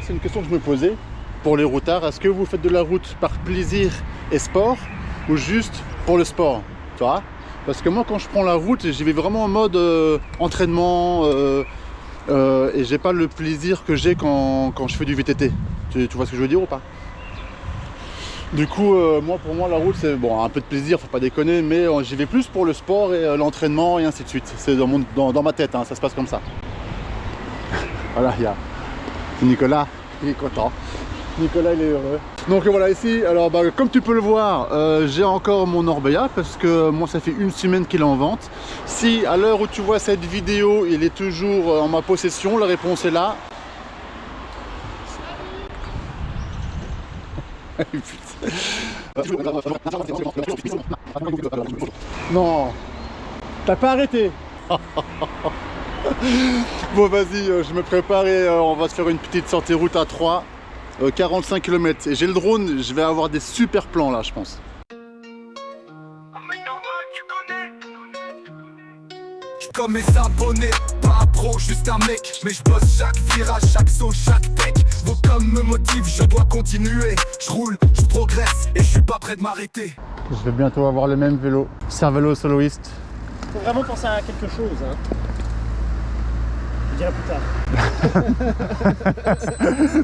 c'est une question que je me posais pour les routards. Est-ce que vous faites de la route par plaisir et sport ou juste pour le sport, tu vois? Parce que moi, quand je prends la route, j'y vais vraiment en mode entraînement et j'ai pas le plaisir que j'ai quand je fais du VTT. Tu vois ce que je veux dire ou pas? Du coup, pour moi, la route, c'est bon, un peu de plaisir, faut pas déconner, mais j'y vais plus pour le sport et l'entraînement et ainsi de suite. C'est dans ma tête, hein, ça se passe comme ça. Voilà, il y a Nicolas, il est content. Nicolas, il est heureux. Donc voilà, ici, alors comme tu peux le voir, j'ai encore mon Orbea parce que moi, ça fait une semaine qu'il est en vente. Si à l'heure où tu vois cette vidéo, il est toujours en ma possession, la réponse est là. Non, t'as pas arrêté. Bon, vas-y, je me prépare et on va se faire une petite sortie route à 3, 45 km. Et j'ai le drone, je vais avoir des super plans là, je pense. Comme mes abonnés, pas un pro, juste un mec. Mais je bosse chaque virage, chaque saut, chaque tech. Vos coms me motivent, je dois continuer. Je roule, je progresse et je suis pas prêt de m'arrêter. Je vais bientôt avoir le même vélo, Cervélo soloiste. Faut vraiment penser à quelque chose, hein. Je dirai plus tard.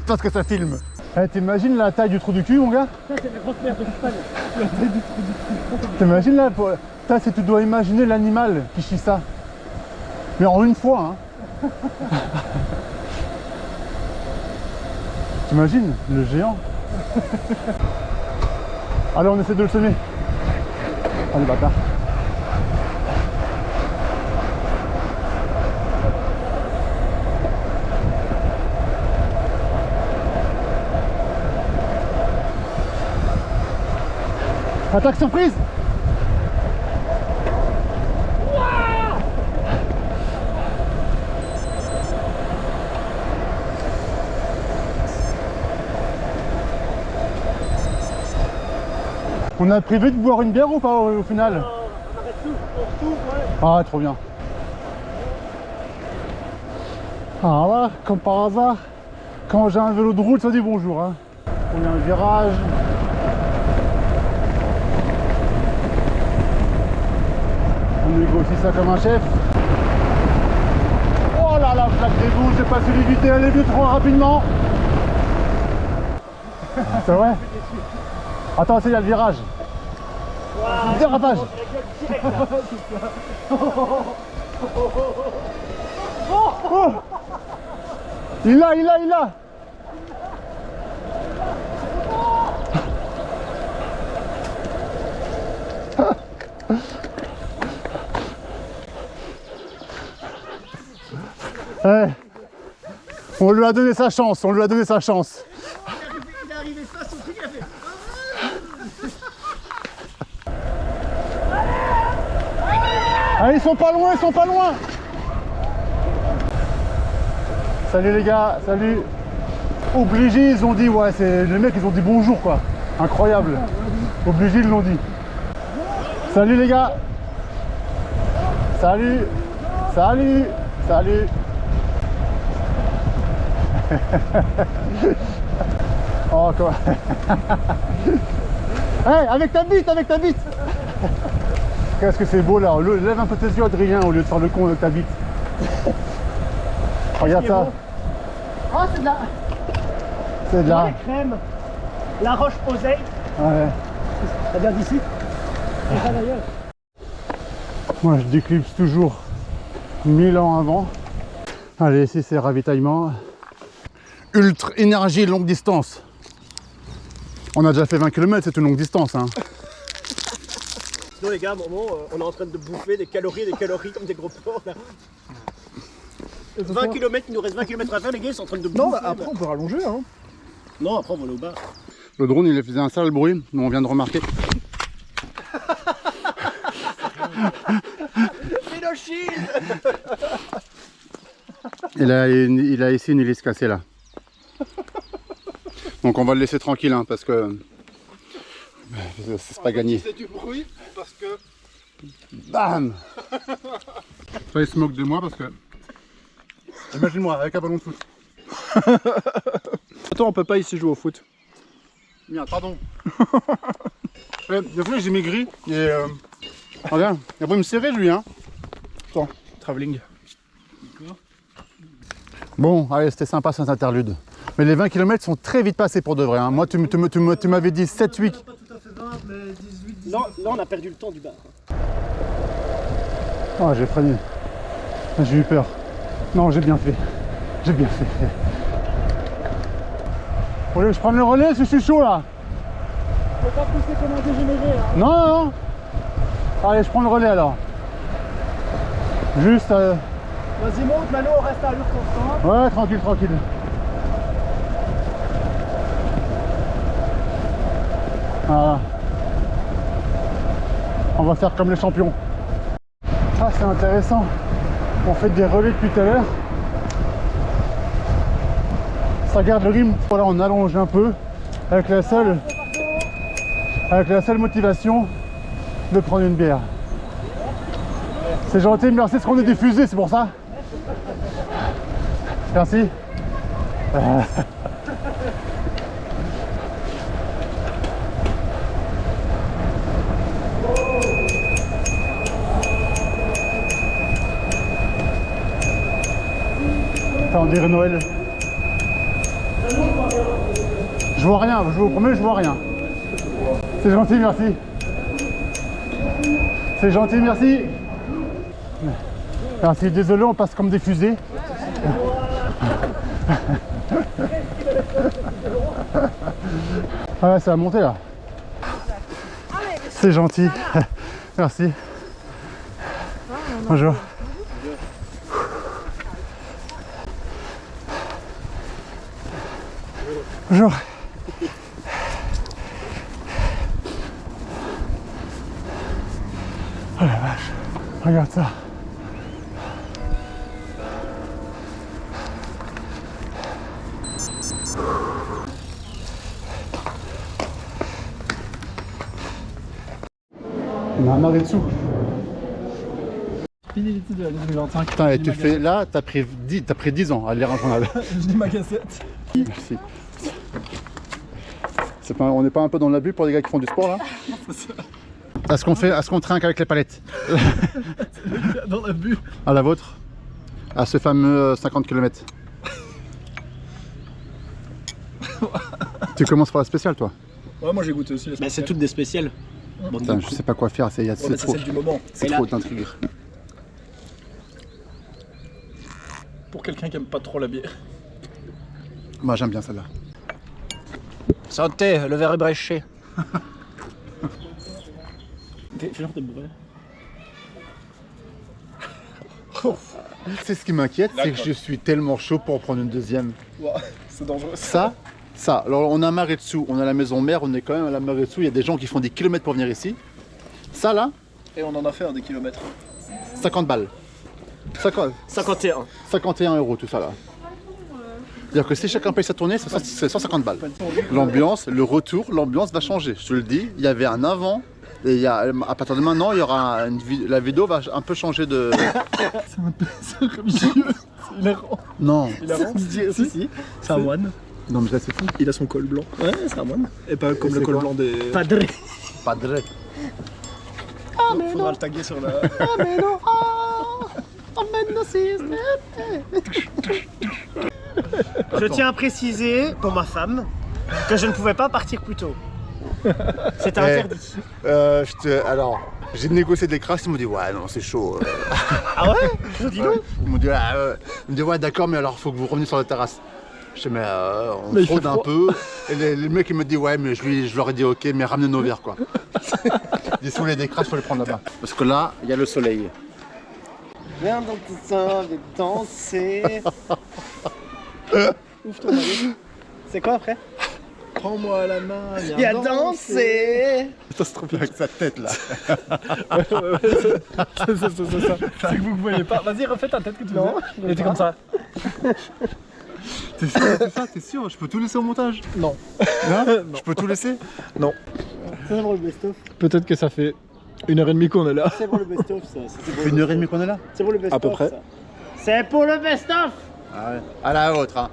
Parce que ça filme. Eh, t'imagines la taille du trou du cul, mon gars? Ça, c'est la grosse merde de l'Espagne. La taille du trou du cul. T'imagines là, si tu dois imaginer l'animal qui chie ça. Mais en une fois, hein. T'imagines, le géant. Allez, on essaie de le semer. Allez, bâtard. Attaque surprise! On a prévu de boire une bière ou pas au final? On arrête tout, on retourne, ouais. Ah, trop bien. Ah voilà, comme par hasard, quand j'ai un vélo de route, ça dit bonjour, hein. On a un virage. On négocie ça comme un chef. Oh là là, plaque des boules, j'ai pas su l'éviter, elle est venue trop rapidement. C'est vrai? Attends, c'est il y a le virage. Wow, Dérapage. direct, là. Oh, il l'a. Ouais. On lui a donné sa chance, Il est arrivé face au truc, il a fait. Ah, ils sont pas loin. Salut les gars, salut. Obligé, ils ont dit, ouais, c'est les mecs, ils ont dit bonjour quoi. Incroyable. Obligé, ils l'ont dit. Salut les gars. Salut. Oh quoi. Hey, avec ta bite. Qu'est-ce que c'est beau là. Lève un peu tes yeux, Adrien, au lieu de faire le con avec ta bite. Regarde ça. Oh, c'est de la crème. La roche posée. Ouais. Ça vient d'ici. Et ça d'ailleurs. Moi je déclipse toujours 1000 ans avant. Allez, ici c'est ravitaillement. Ultra énergie longue distance. On a déjà fait 20 km, c'est une longue distance, hein. Sinon les gars, à un moment, on est en train de bouffer des calories comme des gros porcs là. 20 km, il nous reste 20 km à faire, les gars, ils sont en train de bouffer. Non, bah, après on peut rallonger, hein. Non, après on va aller au bar. Le drone il faisait un sale bruit, nous on vient de remarquer. Il a ici une hélice cassée là. Donc on va le laisser tranquille hein, parce que c'est pas gagné. C'est du bruit parce que... Bam. Ça il se moque de moi parce que... Imagine-moi avec un ballon de foot. Toi, on peut pas ici jouer au foot. Merde, pardon. Désolé, j'ai maigri et regarde, il a pas me serrer lui hein. Attends, travelling. Bon, allez, c'était sympa cet interlude. Mais les 20 km sont très vite passés pour de vrai. Hein. Moi, tu m'avais dit 7-8. Pas tout à fait 20, mais 18. Là, on a perdu le temps du bar. Oh, j'ai freiné. J'ai eu peur. Non, j'ai bien fait. J'ai bien fait. Vous voulez que je prenne le relais si je suis chaud là? Faut pas pousser comme un dégénéré. Hein. Non, non. Allez, je prends le relais alors. Juste... Vas-y, monte, Mano, on reste à l'heure constante. Ouais, tranquille, tranquille. Voilà. On va faire comme les champions. Ah, c'est intéressant. On fait des relais depuis tout à l'heure. Ça garde le rythme. Voilà, on allonge un peu avec la seule motivation de prendre une bière. C'est gentil, merci, parce qu'on est diffusé, c'est pour ça. Merci. Ça, on dirait Noël. Je vois rien, je vous promets, je vois rien. C'est gentil, merci. C'est gentil, merci. Merci, désolé, on passe comme des fusées. Ah ouais, ça va monter là. C'est gentil. Merci. Bonjour. Bonjour. Oh la vache. Regarde ça. On a un arrêt dessous. Fini l'étude de l'année 2025. Putain, et tu fais là, t'as pris 10 ans à lire un journal. Je dis ma cassette. Merci. On n'est pas un peu dans l'abus pour les gars qui font du sport là? Est-ce qu'on trinque avec les palettes? Dans l'abus. À la vôtre? À ce fameux 50 km. Tu commences par la spéciale toi? Ouais, moi j'ai goûté aussi la Bah, c'est toutes des spéciales. Bon, Putain, je sais pas quoi faire, c'est c'est trop, celle du moment. c'est Et là- trop d'intrigue. Pour quelqu'un qui aime pas trop la bière. Moi j'aime bien celle-là. Santé, le verre est bréché. Fais genre de bruit. C'est ce qui m'inquiète, c'est que je suis tellement chaud pour en prendre une deuxième. Wow, c'est dangereux. Ça, alors on a Maretsu, on a la maison mère, on est quand même à la Maretsu, il y a des gens qui font des kilomètres pour venir ici. Ça là, Et on en a fait des kilomètres. 50 balles. 51. 51 € tout ça là. C'est-à-dire que si chacun paye sa tournée, c'est 150 balles. L'ambiance, le retour, l'ambiance va changer. Je te le dis, il y avait un avant, et à partir de maintenant, il y aura la vidéo va un peu changer de... C'est religieux. C'est hilarant. Non, Hilarant. Si. C'est un moine. non mais là c'est fou. Il a son col blanc. Ouais, c'est un moine. Et pas comme c'est le col quoi blanc des. Padre. Padre. Faudra le taguer sur la. Je tiens à préciser pour ma femme que je ne pouvais pas partir plus tôt. C'était interdit. Alors, j'ai négocié des crasses, ils m'ont dit ouais non c'est chaud. Ah ouais? Je dis non. Ils m'ont dit, ouais d'accord mais alors faut que vous reveniez sur la terrasse. Je dis mais on Mais il fraude fait un froid. peu. Et les mecs ils me disent ouais mais je leur ai dit ok mais ramenez nos verres quoi. Ils si vous voulez des crasses faut les prendre là-bas. Parce que là il y a le soleil. Viens dans tout ça, viens danser. Ouf ton mari. C'est quoi après? Prends-moi la main. Viens danser. Ça se trouve avec sa tête là. C'est ça. C'est que vous ne voyez pas. Vas-y, refais ta tête que tu faisais. Il était comme ça. T'es sûr, t'es sûr? Je peux tout laisser au montage? Non. Non. Je peux tout laisser? Non. C'est pour le best-of. Peut-être que ça fait 1h30 qu'on est là. C'est pour le best-of ça. Fait 1h30 qu'on est là? C'est pour le best-of. À peu près. ça. C'est pour le best-of. Ah ouais. À la vôtre hein.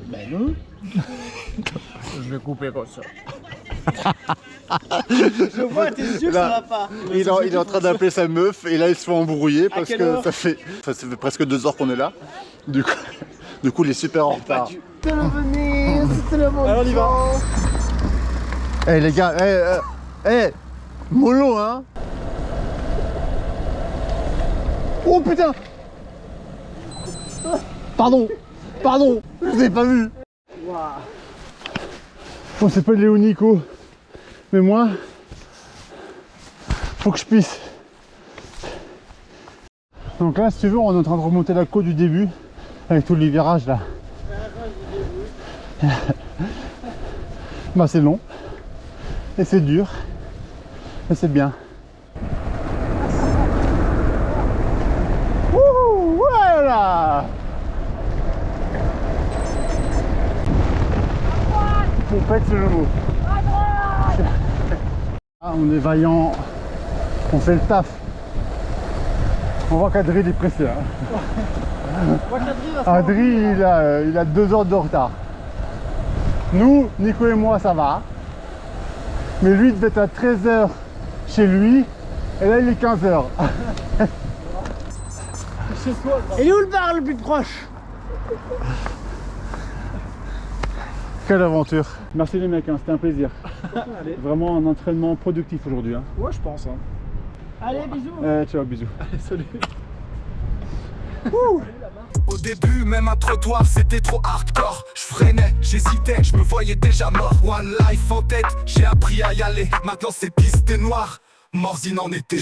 Ben non. Je vais couper comme ça. Je vois, t'es sûr que ça va pas. Il est en train d'appeler sa meuf et là il se fait embrouiller parce quelle que heure ça fait presque 2 heures qu'on est là. Du coup il est super en retard. C'était le venir, c'était le moment. Allez, on y va. Eh les gars, mollo hein. Oh putain. Pardon, je vous ai pas vu. Wow. Bon, c'est pas Léo Nico, mais moi, faut que je pisse. Donc là, si tu veux, on est en train de remonter la côte du début, avec tous les virages là. Bah c'est long, et c'est dur, mais c'est bien. Wouhou, voilà. Pompette, c'est le mot. Ah, on est vaillant, on fait le taf. On voit qu'Adri est pressé. Adri, il a 2 heures de retard. Nous, Nico et moi, ça va. Mais lui, il devait être à 13h chez lui. Et là, il est 15h. Et il est où le bar le plus proche? Quelle aventure. Merci les mecs, hein, c'était un plaisir. Vraiment un entraînement productif aujourd'hui. Hein. Ouais, je pense. Hein. Allez, bisous. Ciao, bisous. Allez, salut. Au début, même un trottoir, c'était trop hardcore. Je freinais, j'hésitais, je me voyais déjà mort. One life en tête, j'ai appris à y aller. Maintenant c'est piste et noir, Morzine en été.